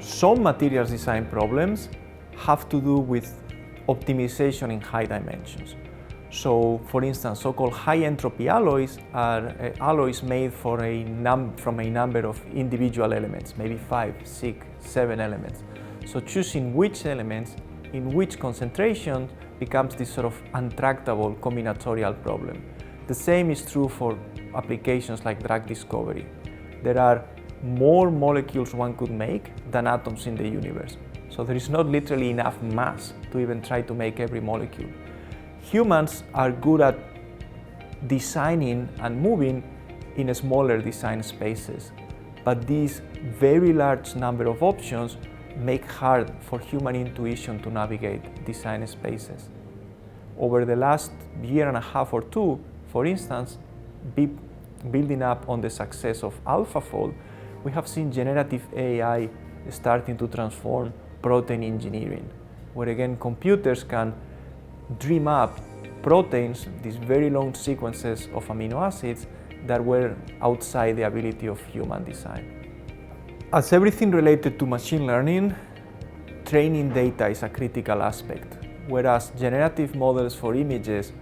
Some materials design problems have to do with optimization in high dimensions. So, for instance, so-called high entropy alloys are alloys made from a number of individual elements, maybe 5, 6, 7 elements. So choosing which elements in which concentration becomes this sort of untractable combinatorial problem. The same is true for applications like drug discovery. There are more molecules one could make than atoms in the universe. So there is not literally enough mass to even try to make every molecule. Humans are good at designing and moving in smaller design spaces, but these very large number of options make hard for human intuition to navigate design spaces. Over the last year and a half or two, for instance, building up on the success of AlphaFold, we have seen generative AI starting to transform protein engineering, where again computers can dream up proteins, these very long sequences of amino acids that were outside the ability of human design. As everything related to machine learning, training data is a critical aspect. Whereas generative models for images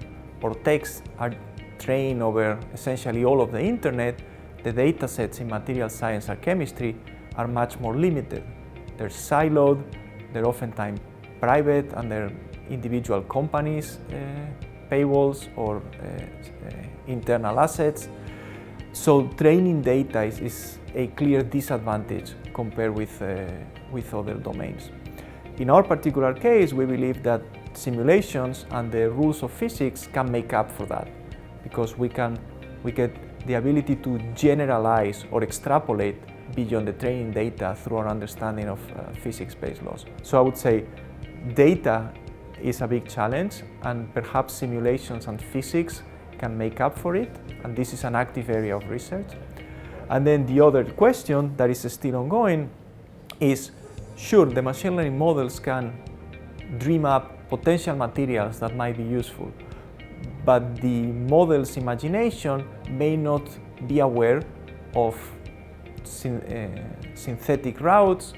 or text are trained over essentially all of the internet, the data sets in material science or chemistry are much more limited. They're siloed, they're oftentimes private under individual companies' paywalls or internal assets. So training data is a clear disadvantage compared with other domains. In our particular case, we believe that simulations and the rules of physics can make up for that, because we get the ability to generalize or extrapolate beyond the training data through our understanding of physics-based laws. So I would say data is a big challenge, and perhaps simulations and physics can make up for it, and this is an active area of research. And then the other question that is still ongoing is, sure, the machine learning models can dream up potential materials that might be useful, but the model's imagination may not be aware of synthetic routes,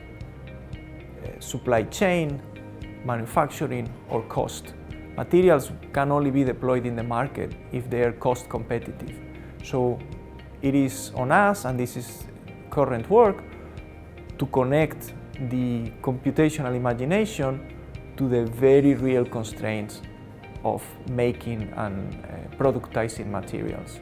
supply chain, manufacturing, or cost. Materials can only be deployed in the market if they are cost competitive. So it is on us, and this is current work, to connect the computational imagination to the very real constraints of making and productizing materials.